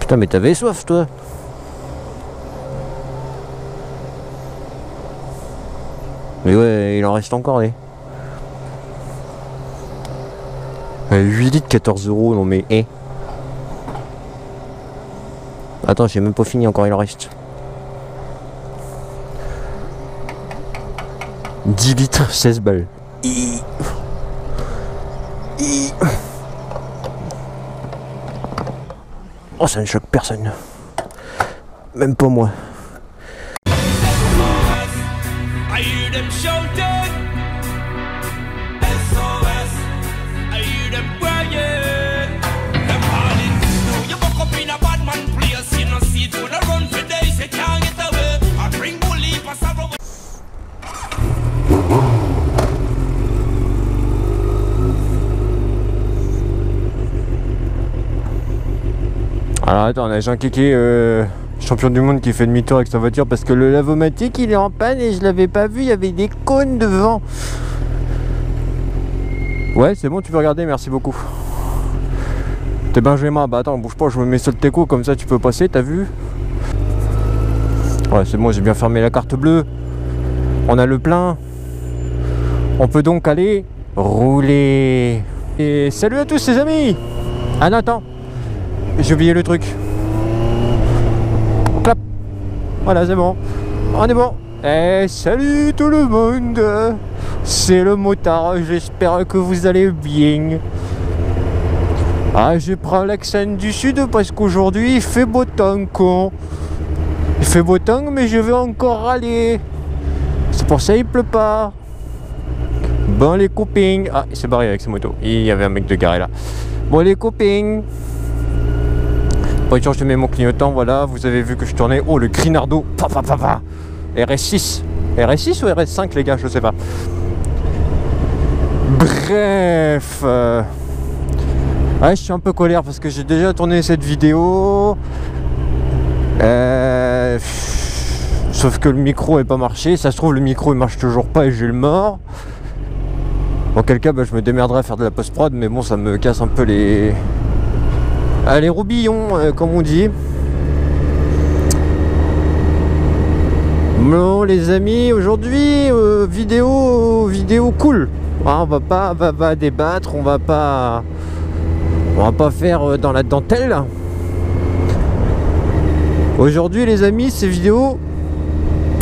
Putain, mais t'avais soif, toi. Mais ouais, il en reste encore, les. 8 litres, 14 €, non mais, Attends, j'ai même pas fini encore, il en reste. 10 litres, 16 balles. Oh, ça ne choque personne. Même pas moi. Alors attends, on a Jean Kéké, champion du monde, qui fait demi-tour avec sa voiture parce que le lavomatique il est en panne et je l'avais pas vu, il y avait des cônes devant. Ouais, c'est bon, tu peux regarder, merci beaucoup. T'es Benjamin, bah attends, bouge pas, je me mets sur le teco, comme ça tu peux passer, t'as vu? Ouais, c'est bon, j'ai bien fermé la carte bleue. On a le plein. On peut donc aller rouler. Et salut à tous les amis. Ah non, attends, j'ai oublié le truc. Clap. Voilà, c'est bon. On est bon. Et salut tout le monde. C'est le motard. J'espère que vous allez bien. Ah, je prends l'accent du sud parce qu'aujourd'hui il fait beau temps, con. Il fait beau temps, mais je vais encore râler. C'est pour ça il pleut pas. Bon les copains. Ah, il s'est barré avec sa moto. Il y avait un mec de garé là. Bon les copains. Bon, je mets mon clignotant, voilà. Vous avez vu que je tournais. Oh, le Grinardo. RS6. RS6 ou RS5 les gars, je sais pas. Bref. Ouais, je suis un peu colère parce que j'ai déjà tourné cette vidéo. Sauf que le micro n'est pas marché. Ça se trouve, le micro il marche toujours pas et j'ai le mort. En quel cas, bah, je me démerderai à faire de la post-prod, mais bon, ça me casse un peu les roubillons, comme on dit. Bon, les amis, aujourd'hui, vidéo cool. Ah, on va pas débattre, on va pas faire dans la dentelle. Aujourd'hui, les amis, c'est vidéo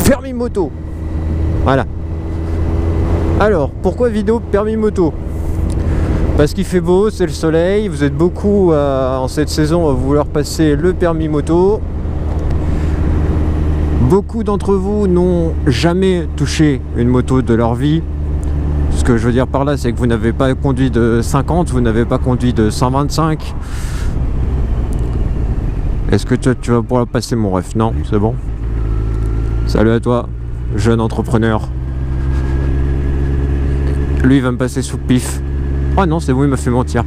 permis moto. Voilà. Alors, pourquoi vidéo permis moto? Parce qu'il fait beau, c'est le soleil. Vous êtes beaucoup en cette saison à vouloir passer le permis moto. Beaucoup d'entre vous n'ont jamais touché une moto de leur vie. Ce que je veux dire par là, c'est que vous n'avez pas conduit de 50, vous n'avez pas conduit de 125. Est-ce que tu vas pouvoir passer mon ref? Non, c'est bon. Salut à toi, jeune entrepreneur. Lui, il va me passer sous le pif. Oh non, c'est bon, il m'a fait mentir.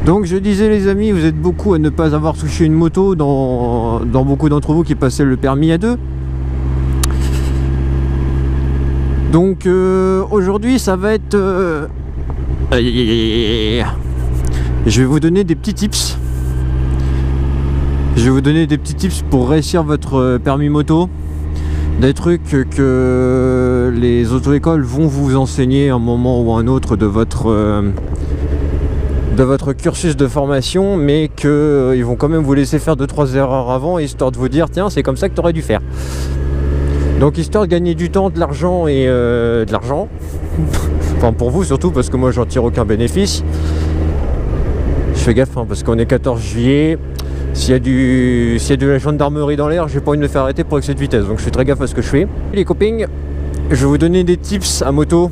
Donc, je disais, les amis, vous êtes beaucoup à ne pas avoir touché une moto dans beaucoup d'entre vous qui passaient le permis à deux. Donc, aujourd'hui, ça va être... Je vais vous donner des petits tips. Je vais vous donner des petits tips pour réussir votre permis moto. Des trucs que les auto-écoles vont vous enseigner à un moment ou à un autre de votre cursus de formation, mais qu'ils vont quand même vous laisser faire 2-3 erreurs avant, histoire de vous dire tiens, c'est comme ça que tu aurais dû faire. Donc histoire de gagner du temps, de l'argent et de l'argent. Enfin pour vous surtout, parce que moi j'en tire aucun bénéfice. Je fais gaffe hein, parce qu'on est 14 juillet. S'il y a de la gendarmerie dans l'air, j'ai pas envie de me faire arrêter pour excès de vitesse. Donc je fais très gaffe à ce que je fais. Les copains, je vais vous donner des tips à moto.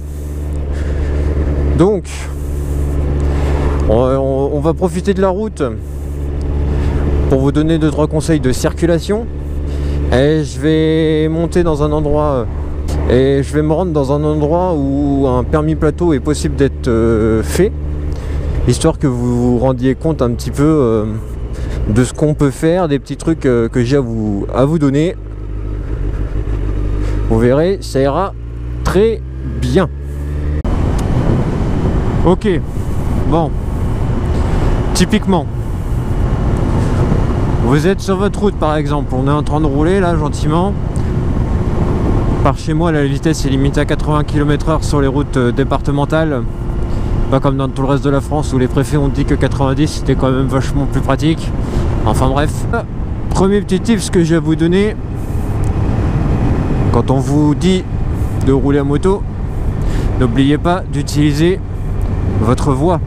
Donc, on va profiter de la route pour vous donner 2-3 conseils de circulation. Et je vais monter dans un endroit et je vais me rendre dans un endroit où un permis plateau est possible d'être fait, histoire que vous vous rendiez compte un petit peu de ce qu'on peut faire, des petits trucs que j'ai à vous donner. Vous verrez, ça ira très bien. Ok, bon, typiquement, Vous êtes sur votre route par exemple, on est en train de rouler là gentiment. Par chez moi, la vitesse est limitée à 80 km/h sur les routes départementales. Pas comme dans tout le reste de la France où les préfets ont dit que 90 c'était quand même vachement plus pratique. Enfin bref. Premier petit tips que j'ai à vous donner. Quand on vous dit de rouler à moto, n'oubliez pas d'utiliser votre voix.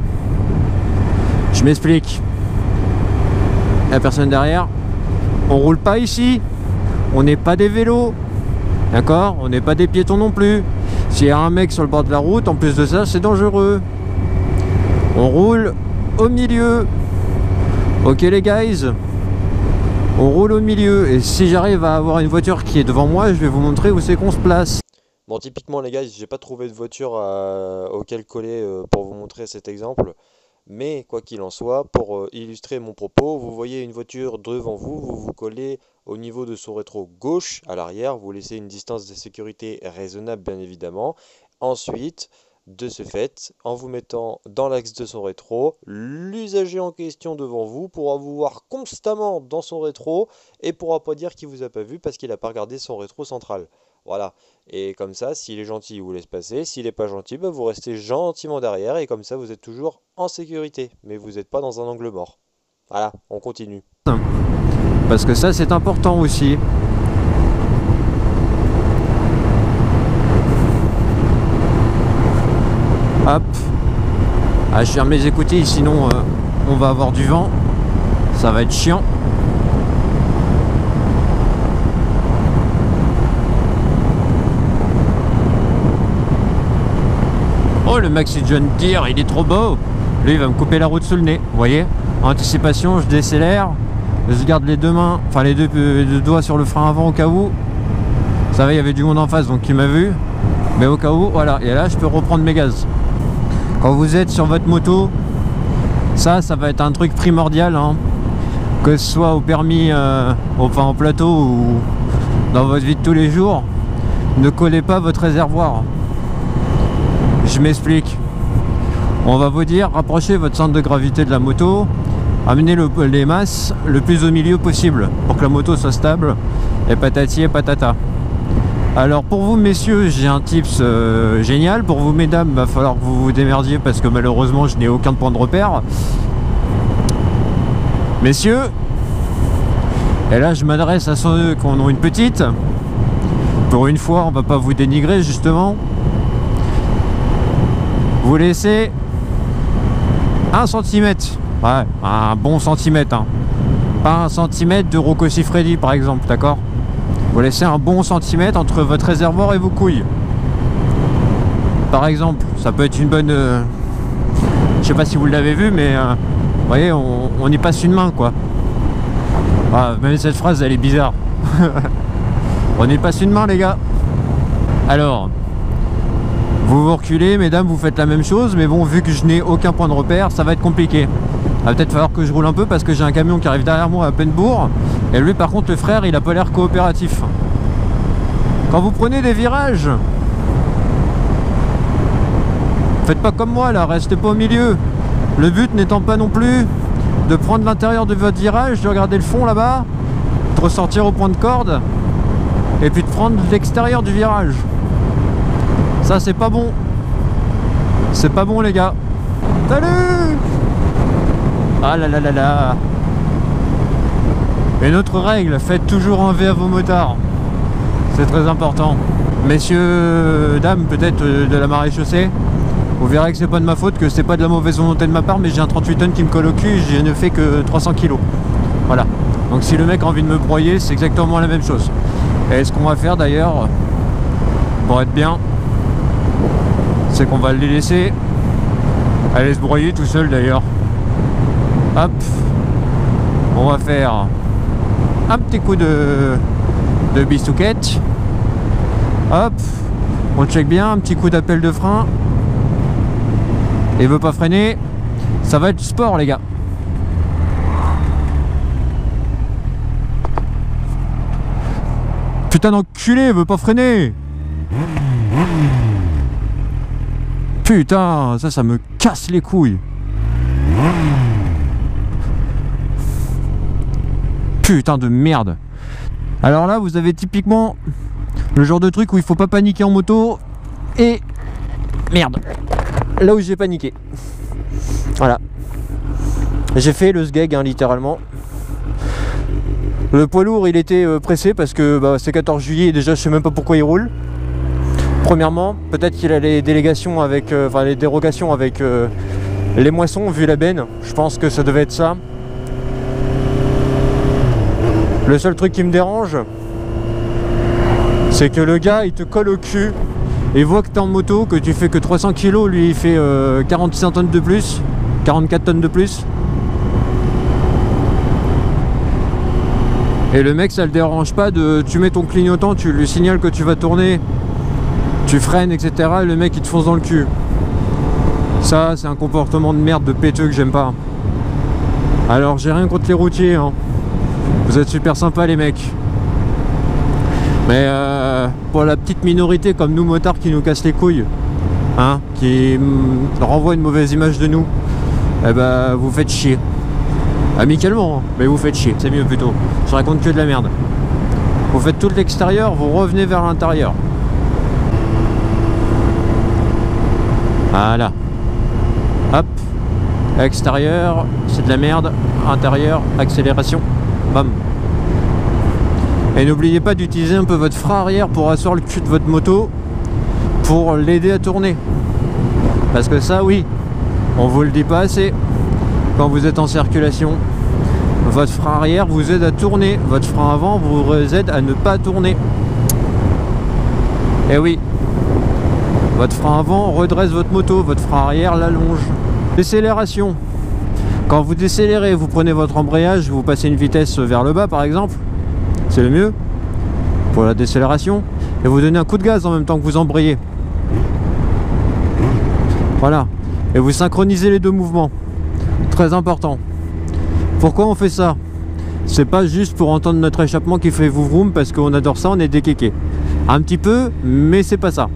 Je m'explique. La personne derrière, on roule pas ici. On n'est pas des vélos. D'accord? On n'est pas des piétons non plus. S'il y a un mec sur le bord de la route, en plus de ça, c'est dangereux. On roule au milieu. Ok les guys? On roule au milieu. Et si j'arrive à avoir une voiture qui est devant moi, je vais vous montrer où c'est qu'on se place. Bon, typiquement les guys, j'ai pas trouvé de voiture auquel coller pour vous montrer cet exemple. Mais quoi qu'il en soit, pour illustrer mon propos, vous voyez une voiture devant vous, vous vous collez au niveau de son rétro gauche à l'arrière, vous laissez une distance de sécurité raisonnable bien évidemment. Ensuite, de ce fait, en vous mettant dans l'axe de son rétro, l'usager en question devant vous pourra vous voir constamment dans son rétro et pourra pas dire qu'il vous a pas vu parce qu'il n'a pas regardé son rétro central. Voilà, et comme ça, s'il est gentil, il vous laisse passer. S'il n'est pas gentil, bah, vous restez gentiment derrière. Et comme ça, vous êtes toujours en sécurité. Mais vous n'êtes pas dans un angle mort. Voilà, on continue. Parce que ça, c'est important aussi. Hop. Ah, je ferme mes écoutilles, sinon on va avoir du vent. Ça va être chiant. Oh, le Maxi John Deere, il est trop beau. Lui, il va me couper la route sous le nez. Vous voyez? En anticipation, je décélère. Je garde les deux mains, enfin les deux doigts sur le frein avant au cas où. Ça va, il y avait du monde en face, donc il m'a vu. Mais au cas où, voilà. Et là, je peux reprendre mes gaz. Quand vous êtes sur votre moto, ça va être un truc primordial. Hein. Que ce soit au permis, enfin en plateau ou dans votre vie de tous les jours. Ne collez pas votre réservoir. Je m'explique. On va vous dire, rapprochez votre centre de gravité de la moto, amenez les masses le plus au milieu possible pour que la moto soit stable et patati et patata. Alors pour vous messieurs, j'ai un tips génial. Pour vous mesdames, il va falloir que vous vous démerdiez parce que malheureusement je n'ai aucun point de repère. Messieurs, et là je m'adresse à ceux qui en ont une petite. Pour une fois, on va pas vous dénigrer justement. Vous laissez 1 cm, ouais, un bon centimètre, hein. Pas 1 cm de Rocco Siffredi par exemple, d'accord? Vous laissez un bon centimètre entre votre réservoir et vos couilles. Par exemple, ça peut être une bonne... je sais pas si vous l'avez vu, mais vous voyez, on y passe une main, quoi. Ah, même cette phrase, elle est bizarre. On y passe une main, les gars. Alors... vous reculez, mesdames, vous faites la même chose, mais bon, vu que je n'ai aucun point de repère, ça va être compliqué. Il va peut-être falloir que je roule un peu parce que j'ai un camion qui arrive derrière moi à peine bourre. Et lui, par contre, le frère, il a pas l'air coopératif. Quand vous prenez des virages, faites pas comme moi là, restez pas au milieu. Le but n'étant pas non plus de prendre l'intérieur de votre virage, de regarder le fond là-bas, de ressortir au point de corde, et puis de prendre l'extérieur du virage. Ça c'est pas bon. C'est pas bon les gars. Salut. Ah là là là là. Une autre règle, faites toujours un V à vos motards. C'est très important. Messieurs, dames, peut-être de la maréchaussée, vous verrez que c'est pas de ma faute, que c'est pas de la mauvaise volonté de ma part, mais j'ai un 38 tonnes qui me colle au cul et je ne fais que 300 kg. Voilà. Donc si le mec a envie de me broyer, c'est exactement la même chose. Et ce qu'on va faire d'ailleurs, pour être bien, c'est qu'on va les laisser aller se broyer tout seul d'ailleurs. Hop, on va faire un petit coup de bistouquette. Hop, on check bien, un petit coup d'appel de frein. Et veut pas freiner, ça va être du sport les gars. Putain d'enculé, veut pas freiner. Putain, ça me casse les couilles. Putain de merde. Alors là, vous avez typiquement le genre de truc où il faut pas paniquer en moto. Et merde, là où j'ai paniqué. Voilà. J'ai fait le sgeg, hein, littéralement. Le poids lourd, il était pressé parce que bah, c'est 14 juillet et déjà je sais même pas pourquoi il roule. Premièrement, peut-être qu'il a les délégations avec, enfin les dérogations avec les moissons vu la benne. Je pense que ça devait être ça. Le seul truc qui me dérange, c'est que le gars il te colle au cul et voit que t'es en moto, que tu fais que 300 kg, lui il fait 46 tonnes de plus, 44 tonnes de plus. Et le mec ça le dérange pas de, tu mets ton clignotant, tu lui signales que tu vas tourner, tu freines etc. Et le mec il te fonce dans le cul. Ça c'est un comportement de merde de péteux que j'aime pas. Alors j'ai rien contre les routiers, hein. Vous êtes super sympas les mecs. Mais pour la petite minorité comme nous motards qui nous cassent les couilles, hein, qui renvoient une mauvaise image de nous, eh ben vous faites chier. Amicalement, hein, mais vous faites chier, c'est mieux plutôt. Je raconte que de la merde. Vous faites tout l'extérieur, vous revenez vers l'intérieur. Voilà. Hop. Extérieur, c'est de la merde. Intérieur, accélération. Bam. Et n'oubliez pas d'utiliser un peu votre frein arrière pour asseoir le cul de votre moto pour l'aider à tourner. Parce que ça, oui, on vous le dit pas assez. Quand vous êtes en circulation, votre frein arrière vous aide à tourner, votre frein avant vous aide à ne pas tourner. Et oui, votre frein avant redresse votre moto, votre frein arrière l'allonge. Décélération. Quand vous décélérez, vous prenez votre embrayage, vous passez une vitesse vers le bas par exemple, c'est le mieux pour la décélération, et vous donnez un coup de gaz en même temps que vous embrayez. Voilà, et vous synchronisez les deux mouvements. Très important. Pourquoi on fait ça? C'est pas juste pour entendre notre échappement qui fait vroom parce qu'on adore ça, on est des kékés. Un petit peu, mais c'est pas ça.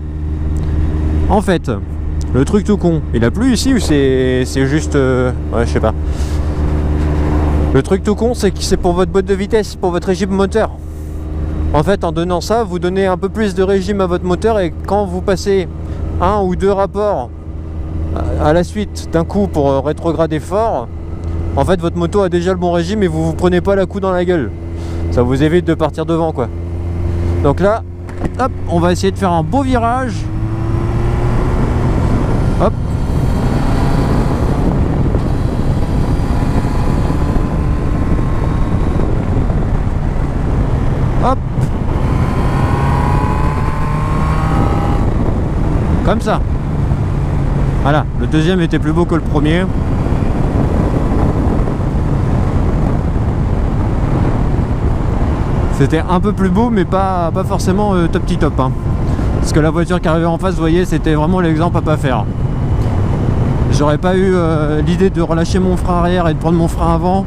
En fait, le truc tout con, il a plu ici ou c'est juste... ouais, je sais pas. Le truc tout con, c'est que c'est pour votre boîte de vitesse, pour votre régime moteur. En fait, en donnant ça, vous donnez un peu plus de régime à votre moteur et quand vous passez un ou deux rapports à la suite d'un coup pour rétrograder fort, en fait votre moto a déjà le bon régime et vous vous prenez pas la coup dans la gueule. Ça vous évite de partir devant quoi. Donc là, hop, on va essayer de faire un beau virage. Hop. Hop. Comme ça. Voilà, le deuxième était plus beau que le premier. C'était un peu plus beau, mais pas forcément top top. Hein. Parce que la voiture qui arrivait en face, vous voyez, c'était vraiment l'exemple à pas faire. J'aurais pas eu l'idée de relâcher mon frein arrière et de prendre mon frein avant.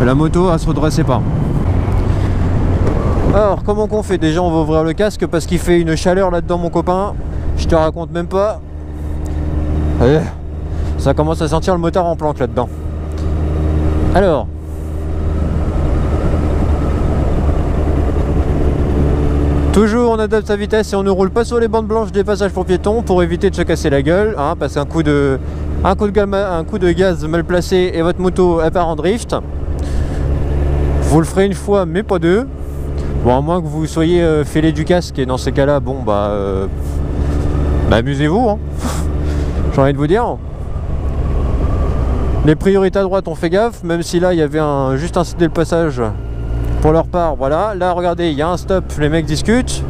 La moto, elle se redressait pas. Alors, comment qu'on fait? Déjà, on va ouvrir le casque parce qu'il fait une chaleur là-dedans, mon copain. Je te raconte même pas. Ça commence à sentir le motard en planque là-dedans. Alors, toujours on adapte sa vitesse et on ne roule pas sur les bandes blanches des passages pour piétons pour éviter de se casser la gueule, hein, parce qu'un coup de gaz mal placé et votre moto elle part en drift. Vous le ferez une fois mais pas deux. Bon, à moins que vous soyez fêlé du casque et dans ces cas-là, bon bah amusez-vous, hein. J'ai envie de vous dire. Les priorités à droite, on fait gaffe, même si là il y avait juste un cédé le passage pour leur part. Voilà, là regardez, il y a un stop, les mecs discutent,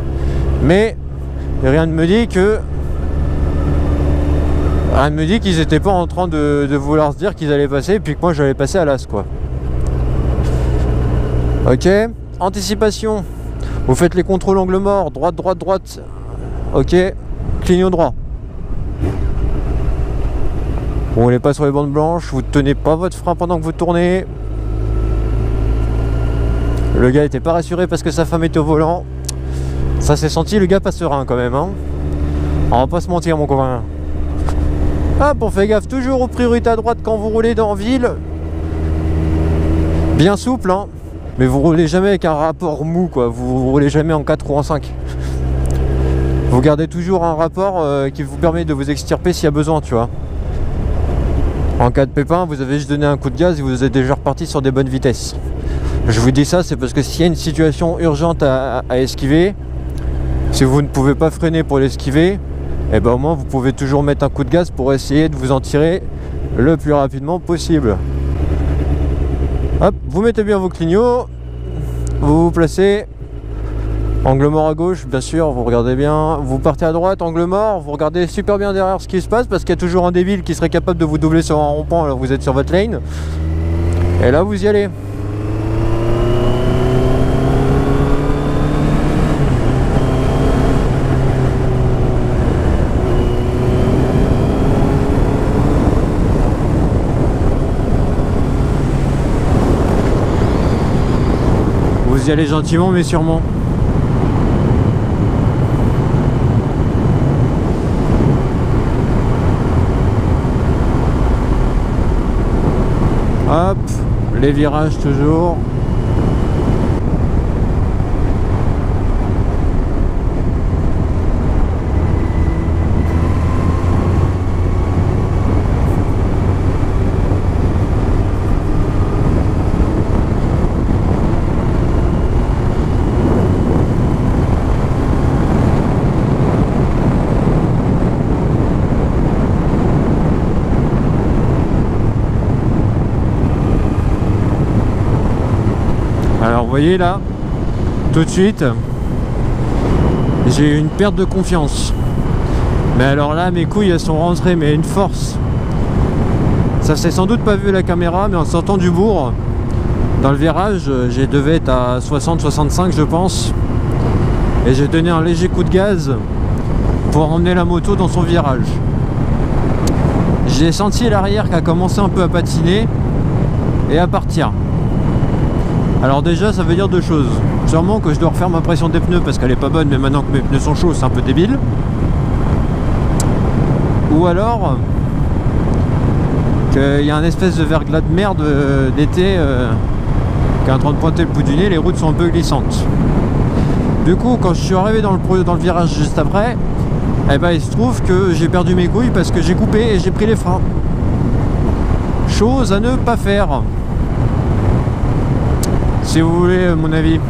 mais rien ne me dit que qu'ils étaient pas en train de vouloir se dire qu'ils allaient passer et puis que moi j'allais passer à l'as quoi. Ok, anticipation. Vous faites les contrôles angle mort, droite, droite, droite. Ok, clignot droit. Vous roulez pas sur les bandes blanches, vous tenez pas votre frein pendant que vous tournez. Le gars était pas rassuré parce que sa femme était au volant. Ça s'est senti, le gars pas serein quand même, hein. On va pas se mentir mon copain. Hop, on fait gaffe toujours aux priorités à droite quand vous roulez dans ville. Bien souple, hein. mais vous roulez jamais avec un rapport mou, quoi. Vous roulez jamais en 4 ou en 5. Vous gardez toujours un rapport qui vous permet de vous extirper s'il y a besoin, tu vois. En cas de pépin, vous avez juste donné un coup de gaz et vous êtes déjà reparti sur des bonnes vitesses. Je vous dis ça, c'est parce que s'il y a une situation urgente à esquiver, si vous ne pouvez pas freiner pour l'esquiver, et ben au moins vous pouvez toujours mettre un coup de gaz pour essayer de vous en tirer le plus rapidement possible. Hop, vous mettez bien vos clignots, vous vous placez, angle mort à gauche, bien sûr, vous regardez bien, vous partez à droite, angle mort, vous regardez super bien derrière ce qui se passe parce qu'il y a toujours un débile qui serait capable de vous doubler sur un rond-point alors que vous êtes sur votre lane. Et là vous y allez. Vous y allez gentiment mais sûrement. Hop, les virages toujours. Alors vous voyez là, tout de suite, j'ai eu une perte de confiance. Mais alors là, mes couilles elles sont rentrées, mais une force. Ça s'est sans doute pas vu à la caméra, mais en sortant du bourg, dans le virage, j'ai devais être à 60-65 je pense. Et j'ai donné un léger coup de gaz pour emmener la moto dans son virage. J'ai senti l'arrière qui a commencé un peu à patiner et à partir. Alors déjà ça veut dire deux choses. Sûrement que je dois refaire ma pression des pneus parce qu'elle est pas bonne, mais maintenant que mes pneus sont chauds c'est un peu débile. Ou alors qu'il y a un espèce de verglas de merde d'été qui est en train de pointer le bout du nez, les routes sont un peu glissantes. Du coup quand je suis arrivé dans le virage juste après, eh ben, il se trouve que j'ai perdu mes couilles parce que j'ai coupé et j'ai pris les freins. Chose à ne pas faire. Si vous voulez mon avis.